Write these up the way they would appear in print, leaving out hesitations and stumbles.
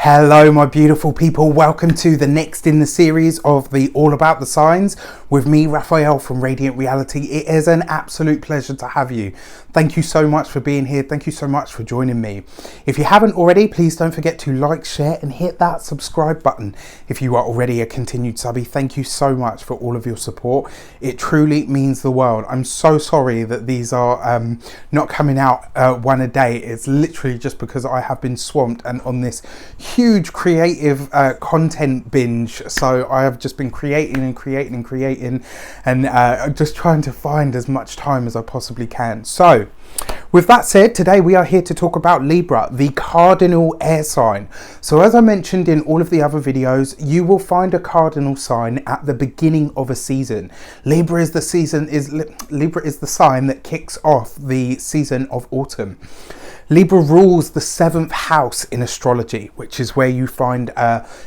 Hello my beautiful people, welcome to the next in the series of the All About the Signs with me, Raphael from Reydiant Reality. It is an absolute pleasure to have you. Thank you so much for being here. Thank you so much for joining me. If you haven't already, please don't forget to like, share and hit that subscribe button. If you are already a continued subby, thank you so much for all of your support. It truly means the world. I'm so sorry that these are not coming out one a day. It's literally just because I have been swamped and on this huge creative content binge, so I have just been creating and just trying to find as much time as I possibly can. So with that said, today we are here to talk about Libra, the cardinal air sign. So as I mentioned in all of the other videos, you will find a cardinal sign at the beginning of a season. Libra is the sign that kicks off the season of autumn. Libra rules the 7th house in astrology, which is where you find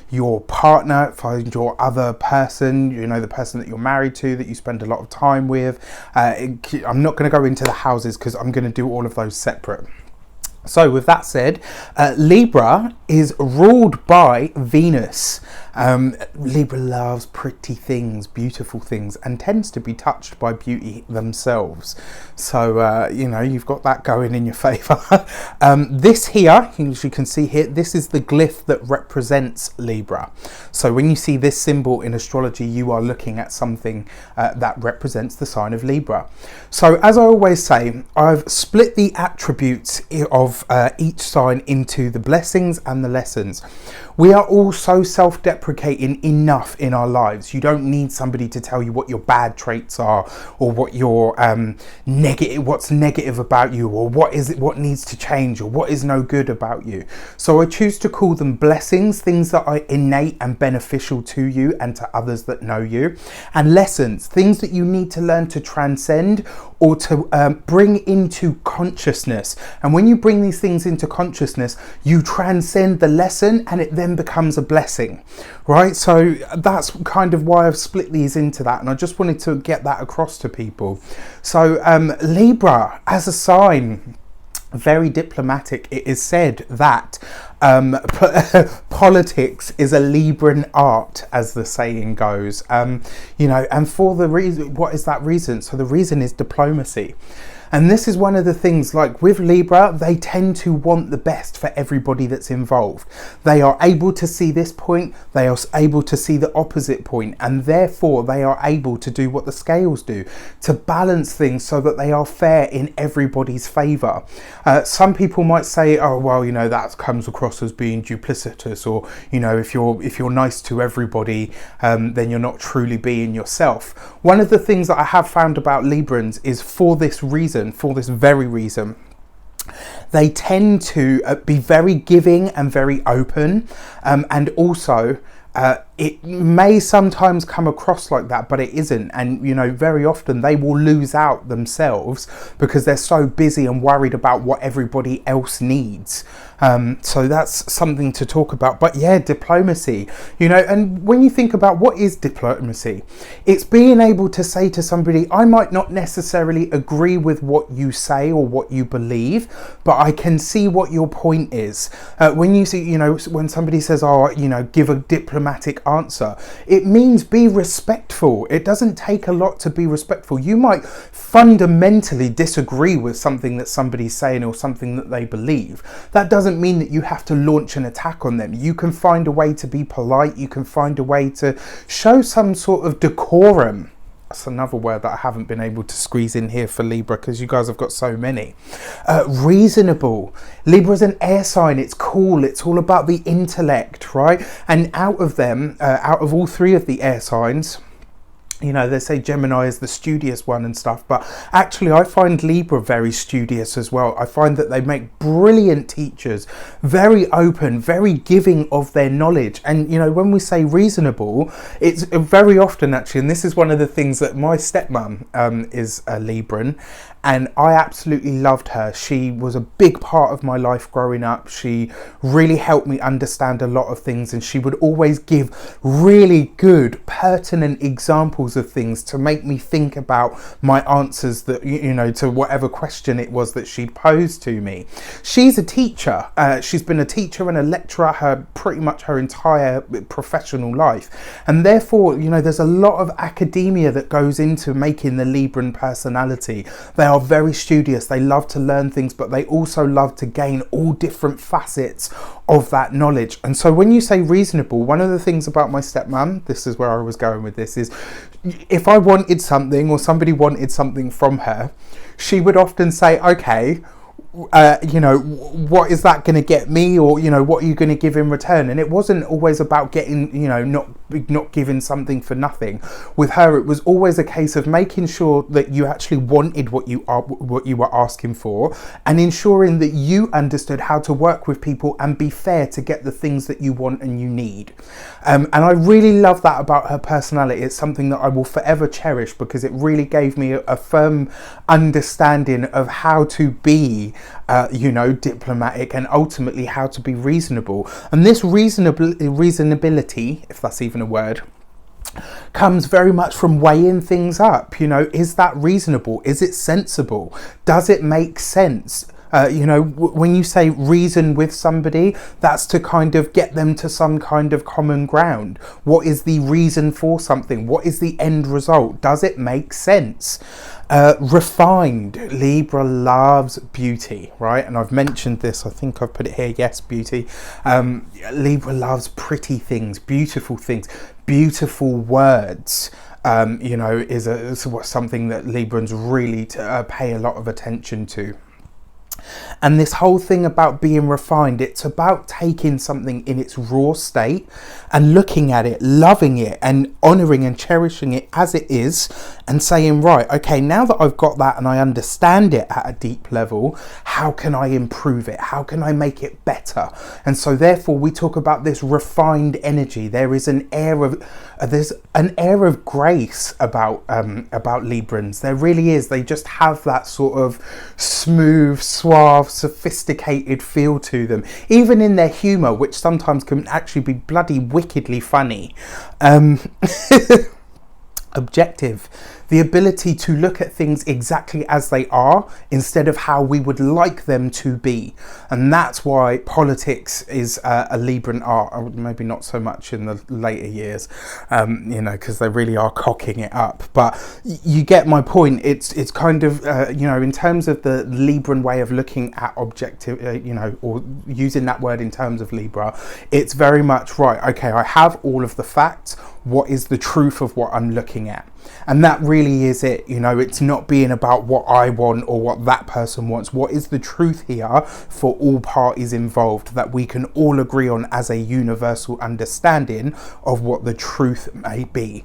your partner, find your other person, you know, the person that you're married to, that you spend a lot of time with. I'm not going to go into the houses because I'm going to do all of those separate. So with that said, Libra is ruled by Venus. Libra loves pretty things, beautiful things, and tends to be touched by beauty themselves. So, you know, you've got that going in your favour. This here, as you can see here, this is the glyph that represents Libra. So when you see this symbol in astrology, you are looking at something that represents the sign of Libra. So as I always say, I've split the attributes of each sign into the blessings and the lessons. We are all so self-deprecating enough in our lives. You don't need somebody to tell you what your bad traits are, or what your what's negative about you, or what needs to change, or what is no good about you. So I choose to call them blessings, things that are innate and beneficial to you and to others that know you, and lessons, things that you need to learn to transcend or to bring into consciousness. And when you bring these things into consciousness, you transcend the lesson and it then becomes a blessing, right? So that's kind of why I've split these into that, and I just wanted to get that across to people. So Libra as a sign, very diplomatic. It is said that politics is a Libran art, as the saying goes. You know, and for the reason, what is that reason? So the reason is diplomacy. And this is one of the things, like with Libra, they tend to want the best for everybody that's involved. They are able to see this point, they are able to see the opposite point, and therefore they are able to do what the scales do, to balance things so that they are fair in everybody's favour. Some people might say, oh, well, you know, that comes across as being duplicitous, or, you know, if you're nice to everybody, then you're not truly being yourself. One of the things that I have found about Librans is for this very reason, they tend to be very giving and very open, and also it may sometimes come across like that, but it isn't. And, you know, very often they will lose out themselves because they're so busy and worried about what everybody else needs. So that's something to talk about. But yeah, diplomacy, you know, and when you think about what is diplomacy, it's being able to say to somebody, I might not necessarily agree with what you say or what you believe, but I can see what your point is. When you see, you know, when somebody says, oh, you know, give a diplomatic answer, it means be respectful. It doesn't take a lot to be respectful. You might fundamentally disagree with something that somebody's saying or something that they believe. That doesn't mean that you have to launch an attack on them. You can find a way to be polite. You can find a way to show some sort of decorum. That's another word that I haven't been able to squeeze in here for Libra because you guys have got so many. Reasonable. Libra is an air sign. It's cool. It's all about the intellect, right? And out of them, out of all three of the air signs, you know, they say Gemini is the studious one and stuff, but actually I find Libra very studious as well. I find that they make brilliant teachers, very open, very giving of their knowledge. And, you know, when we say reasonable, it's very often actually, and this is one of the things that my stepmom is a Libran, and I absolutely loved her. She was a big part of my life growing up. She really helped me understand a lot of things, and she would always give really good, pertinent examples of things to make me think about my answers, that, you know, to whatever question it was that she posed to me. She's a teacher. She's been a teacher and a lecturer pretty much her entire professional life, and therefore, you know, there's a lot of academia that goes into making the Libran personality. They are very studious. They love to learn things, but they also love to gain all different facets of that knowledge. And so when you say reasonable, one of the things about my stepmom, this is where I was going with this, is if I wanted something or somebody wanted something from her, she would often say, okay, you know, what is that going to get me, or, you know, what are you going to give in return? And it wasn't always about getting, you know, not giving something for nothing. With her, it was always a case of making sure that you actually wanted what you were asking for, and ensuring that you understood how to work with people and be fair to get the things that you want and you need. And I really love that about her personality. It's something that I will forever cherish, because it really gave me a firm understanding of how to be you know, diplomatic, and ultimately how to be reasonable. And this reasonability, if that's even a word, comes very much from weighing things up. You know, is that reasonable? Is it sensible? Does it make sense? You know, when you say reason with somebody, that's to kind of get them to some kind of common ground. What is the reason for something? What is the end result? Does it make sense? Refined. Libra loves beauty, right? And I've mentioned this, I think I've put it here. Yes, beauty. Libra loves pretty things, beautiful words. You know, is something that Librans really pay a lot of attention to. And this whole thing about being refined, it's about taking something in its raw state and looking at it, loving it, and honouring and cherishing it as it is, and saying, right, okay, now that I've got that and I understand it at a deep level, how can I improve it? How can I make it better? And so therefore we talk about this refined energy. There is an air of grace about Librans. There really is. They just have that sort of smooth, suave, sophisticated feel to them, even in their humour, which sometimes can actually be bloody wickedly funny. Objective. The ability to look at things exactly as they are instead of how we would like them to be. And that's why politics is a Libran art, maybe not so much in the later years, you know, because they really are cocking it up. But you get my point. It's kind of, you know, in terms of the Libran way of looking at objective, you know, or using that word in terms of Libra, it's very much, right, okay, I have all of the facts. What is the truth of what I'm looking at? And that really is it. You know, it's not being about what I want or what that person wants. What is the truth here for all parties involved, that we can all agree on as a universal understanding of what the truth may be.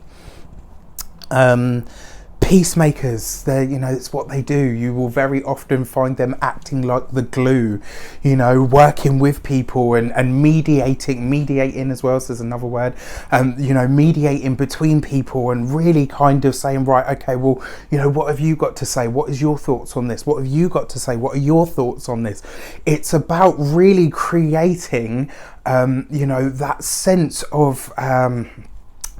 Peacemakers, you know, it's what they do. You will very often find them acting like the glue, you know, working with people and mediating as well, so there's another word, you know, mediating between people and really kind of saying, right, okay, well, you know, what have you got to say? What is your thoughts on this? What have you got to say? What are your thoughts on this? It's about really creating, you know, that sense of,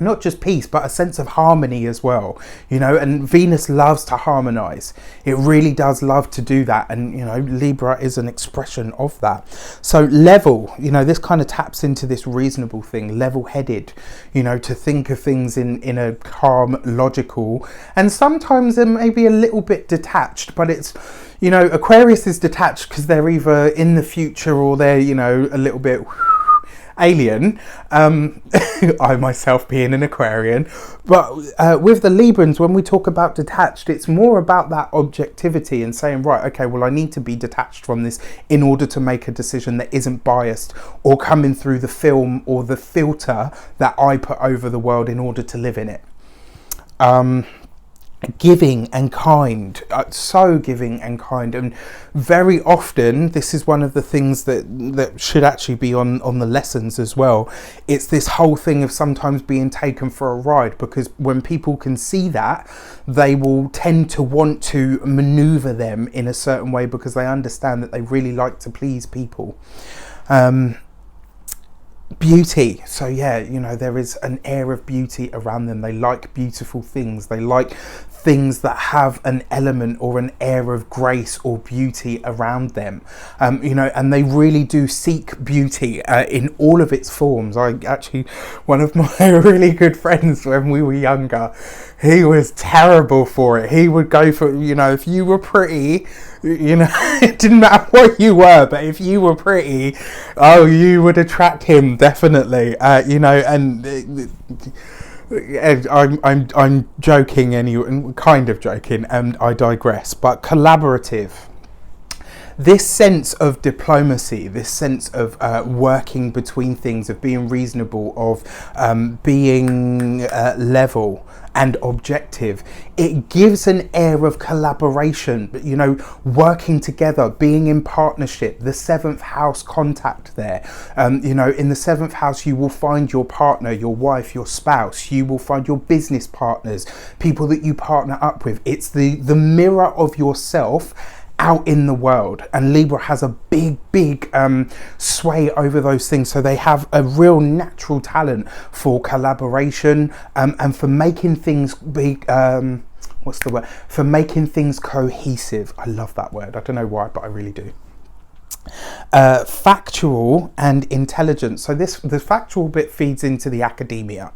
not just peace, but a sense of harmony as well, you know. And Venus loves to harmonize. It really does love to do that, and you know, Libra is an expression of that. So level, you know, this kind of taps into this reasonable thing, level-headed, you know, to think of things in a calm, logical, and sometimes maybe a little bit detached, but it's, you know, Aquarius is detached because they're either in the future or they're, you know, a little bit alien. I myself being an Aquarian, but with the Librans, when we talk about detached, it's more about that objectivity and saying, right, okay, well, I need to be detached from this in order to make a decision that isn't biased or coming through the film or the filter that I put over the world in order to live in it. giving and kind, so giving and kind. And very often, this is one of the things that should actually be on the lessons as well. It's this whole thing of sometimes being taken for a ride, because when people can see that, they will tend to want to maneuver them in a certain way, because they understand that they really like to please people. Beauty. So yeah, you know, there is an air of beauty around them. They like beautiful things. They like things that have an element or an air of grace or beauty around them. You know, and they really do seek beauty in all of its forms. I actually, one of my really good friends when we were younger, he was terrible for it. He would go for, you know, if you were pretty, you know, it didn't matter what you were, but if you were pretty, oh, you would attract him, definitely. You know, and I'm joking anyway, kind of joking, and I digress. But collaborative. This sense of diplomacy, this sense of working between things, of being reasonable, of being level and objective, it gives an air of collaboration, you know, working together, being in partnership. The 7th house contact there, you know, in the 7th house you will find your partner, your wife, your spouse. You will find your business partners, people that you partner up with. It's the mirror of yourself out in the world, and Libra has a big sway over those things. So they have a real natural talent for collaboration, and for making things big, what's the word, for making things cohesive. I love that word. I don't know why, but I really do. Factual and intelligent. So the factual bit feeds into the academia.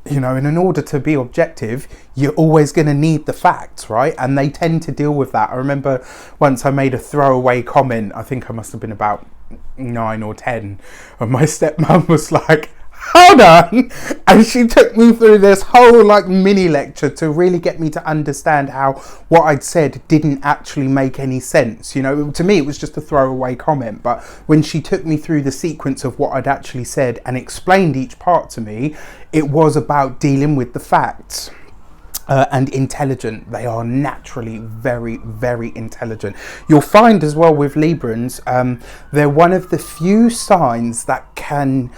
You know, and in order to be objective, you're always going to need the facts, right? And they tend to deal with that. I remember once I made a throwaway comment, I think I must have been about 9 or 10, and my stepmom was like, hold on, and she took me through this whole like mini lecture to really get me to understand how what I'd said didn't actually make any sense. You know, to me it was just a throwaway comment, but when she took me through the sequence of what I'd actually said and explained each part to me, it was about dealing with the facts. And intelligent. They are naturally very intelligent. You'll find as well with Librans, they're one of the few signs that can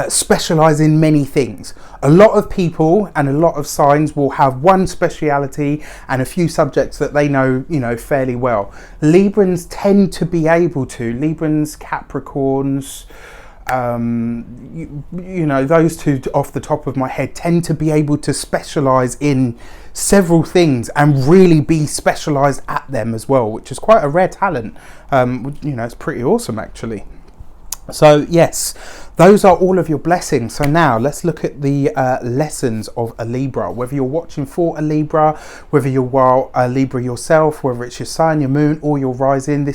specialize in many things. A lot of people and a lot of signs will have one speciality and a few subjects that they know, you know, fairly well. Librans tend to be able to. Librans, Capricorns, you know, those two off the top of my head tend to be able to specialize in several things and really be specialized at them as well, which is quite a rare talent. You know, it's pretty awesome actually. So yes, those are all of your blessings. So now let's look at the lessons of a Libra. Whether you're watching for a Libra, whether you're a Libra yourself, whether it's your sun, your moon, or your rising,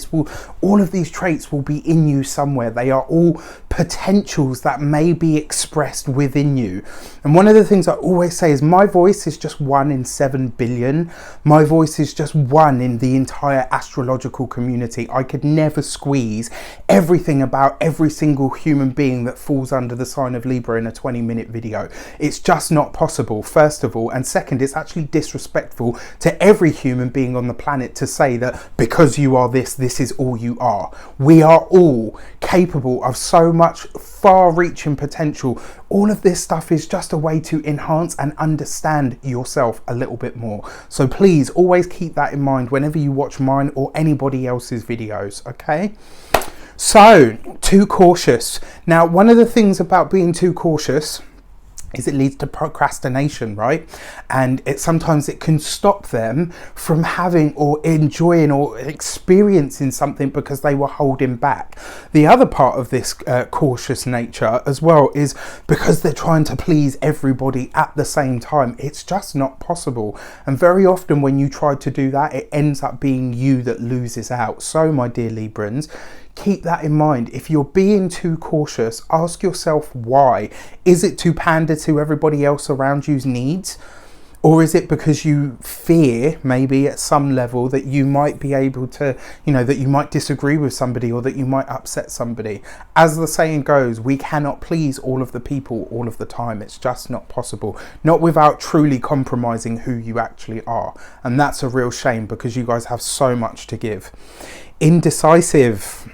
all of these traits will be in you somewhere. They are all potentials that may be expressed within you. And one of the things I always say is my voice is just 1 in 7 billion. My voice is just 1 in the entire astrological community. I could never squeeze everything about every single human being that falls under the sign of Libra in a 20-minute video. It's just not possible, first of all, and second, it's actually disrespectful to every human being on the planet to say that because you are this is all you are. We are all capable of so much far-reaching potential. All of this stuff is just a way to enhance and understand yourself a little bit more. So please always keep that in mind whenever you watch mine or anybody else's videos, okay? So, too cautious. Now, one of the things about being too cautious is it leads to procrastination, right? And sometimes it can stop them from having or enjoying or experiencing something because they were holding back. The other part of this cautious nature as well is because they're trying to please everybody at the same time. It's just not possible. And very often when you try to do that, it ends up being you that loses out. So my dear Librans, keep that in mind. If you're being too cautious, ask yourself why. Is it to pander to everybody else around you's needs? Or is it because you fear, maybe at some level, that you might be able to, that you might disagree with somebody or that you might upset somebody? As the saying goes, we cannot please all of the people all of the time. It's just not possible. Not without truly compromising who you actually are. And that's a real shame, because you guys have so much to give. Indecisive.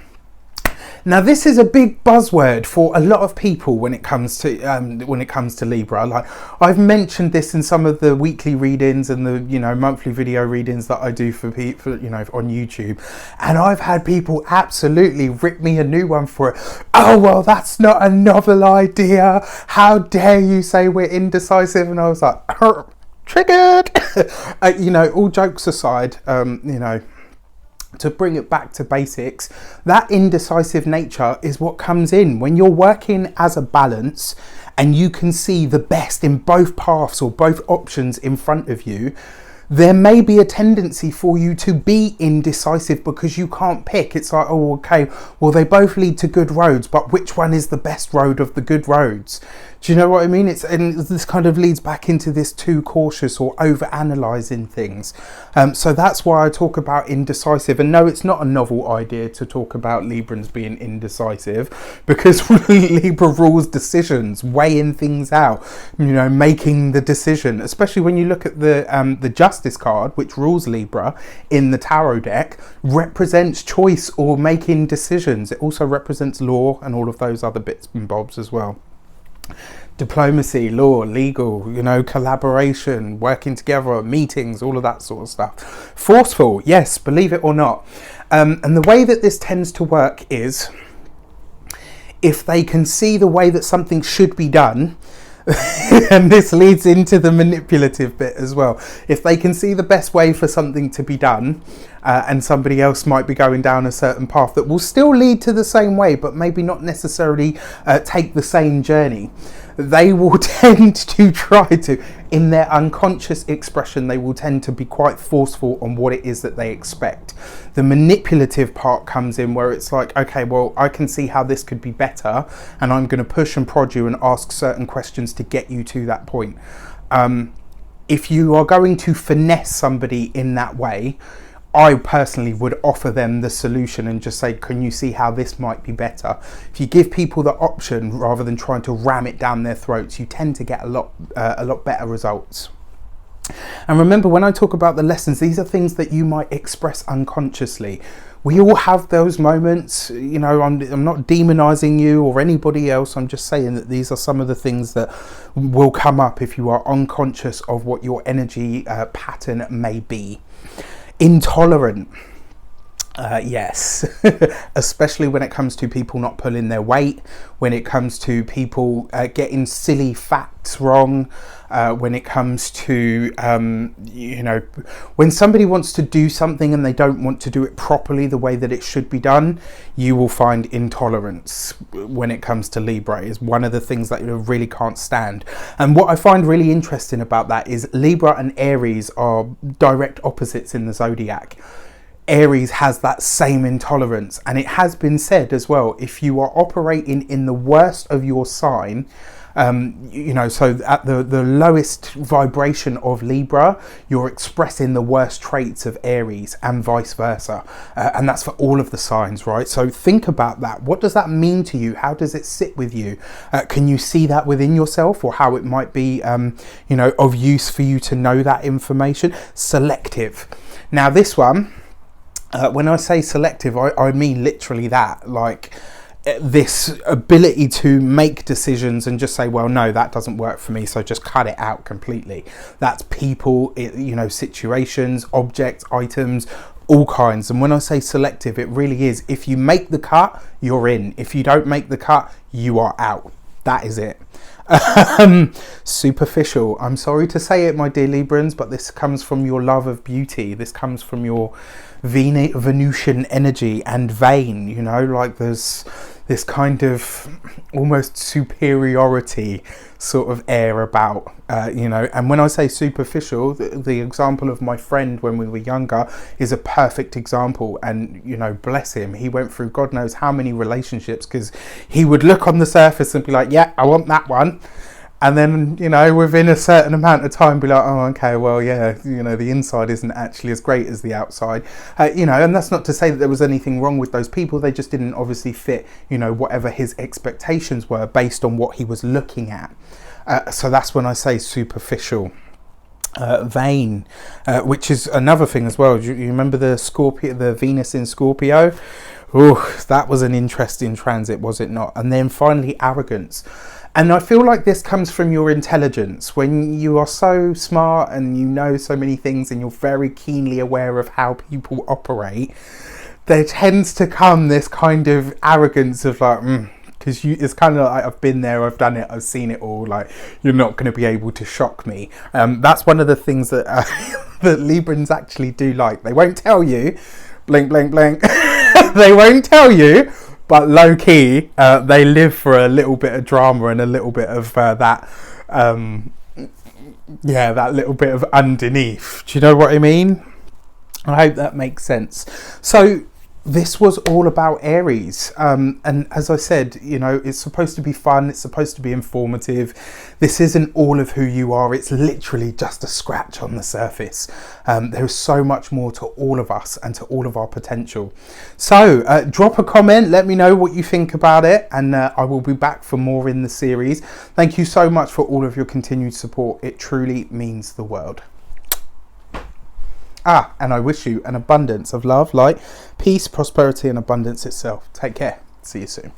Now, this is a big buzzword for a lot of people when it comes to Libra. Like, I've mentioned this in some of the weekly readings and the monthly video readings that I do for people on YouTube, and I've had people absolutely rip me a new one for it. Oh, well, that's not a novel idea. How dare you say we're indecisive? And I was like, triggered. All jokes aside, to bring it back to basics, that indecisive nature is what comes in when you're working as a balance and you can see the best in both paths or both options in front of you. There may be a tendency for you to be indecisive because you can't pick. It's like, oh, okay, well, they both lead to good roads, but which one is the best road of the good roads? Do you know what I mean? And this kind of leads back into this too cautious or over-analysing things. So that's why I talk about indecisive. And no, it's not a novel idea to talk about Librans being indecisive, because Libra rules decisions, weighing things out, making the decision. Especially when you look at the Justice card, which rules Libra in the tarot deck, represents choice or making decisions. It also represents law and all of those other bits and bobs as well. Diplomacy, law, legal, collaboration, working together, meetings, all of that sort of stuff. Forceful, yes, believe it or not. And the way that this tends to work is, if they can see the way that something should be done, and this leads into the manipulative bit as well. If they can see the best way for something to be done, and somebody else might be going down a certain path that will still lead to the same way, but maybe not necessarily take the same journey, they will tend to try to, in their unconscious expression, they will tend to be quite forceful on what it is that they expect. The manipulative part comes in where it's like, okay, well, I can see how this could be better, and I'm going to push and prod you and ask certain questions to get you to that point. If you are going to finesse somebody in that way, I personally would offer them the solution and just say, can you see how this might be better? If you give people the option rather than trying to ram it down their throats, you tend to get a lot better results. And remember, when I talk about the lessons, these are things that you might express unconsciously. We all have those moments. I'm not demonizing you or anybody else. I'm just saying that these are some of the things that will come up if you are unconscious of what your energy pattern may be. Intolerant. Yes, especially when it comes to people not pulling their weight, when it comes to people getting silly facts wrong, when it comes to, when somebody wants to do something and they don't want to do it properly the way that it should be done, you will find intolerance when it comes to Libra. Is one of the things that you really can't stand. And what I find really interesting about that is Libra and Aries are direct opposites in the zodiac. Aries has that same intolerance, and it has been said as well, if you are operating in the worst of your sign, so at the lowest vibration of Libra, you're expressing the worst traits of Aries, and vice versa. And that's for all of the signs, right? So think about that. What does that mean to you? How does it sit with you? Can you see that within yourself, or how it might be, of use for you to know that information? Selective. Now this one, when I say selective, I mean literally that, like this ability to make decisions and just say, well, no, that doesn't work for me, so just cut it out completely. That's people, situations, objects, items, all kinds. And when I say selective, it really is, if you make the cut, you're in. If you don't make the cut, you are out. That is it. Superficial. I'm sorry to say it, my dear Librans, but this comes from your love of beauty. This comes from your Venusian energy and vain, like there's this kind of almost superiority sort of air about, and when I say superficial, the example of my friend when we were younger is a perfect example. And bless him, he went through God knows how many relationships because he would look on the surface and be like, yeah, I want that one. And then, you know, within a certain amount of time, be like, oh, okay, well, yeah, you know, the inside isn't actually as great as the outside. You know, and that's not to say that there was anything wrong with those people. They just didn't obviously fit, you know, whatever his expectations were based on what he was looking at. So that's when I say superficial. Vain, which is another thing as well. You remember the Scorpio, the Venus in Scorpio? Oh, that was an interesting transit, was it not? And then finally, arrogance. And I feel like this comes from your intelligence. When you are so smart and you know so many things and you're very keenly aware of how people operate, there tends to come this kind of arrogance of like, because it's kind of like, I've been there, I've done it, I've seen it all, like, you're not going to be able to shock me. That's one of the things that that Librans actually do like. They won't tell you, blink, blink, blink. They won't tell you, but low key, they live for a little bit of drama and a little bit of that little bit of underneath. Do you know what I mean? I hope that makes sense. So this was all about Aries, and as I said, you know, it's supposed to be fun, it's supposed to be informative. This isn't all of who you are, it's literally just a scratch on the surface. There's so much more to all of us and to all of our potential. So drop a comment, let me know what you think about it, and I will be back for more in the series. Thank you so much for all of your continued support, it truly means the world. And I wish you an abundance of love, light, peace, prosperity, and abundance itself. Take care. See you soon.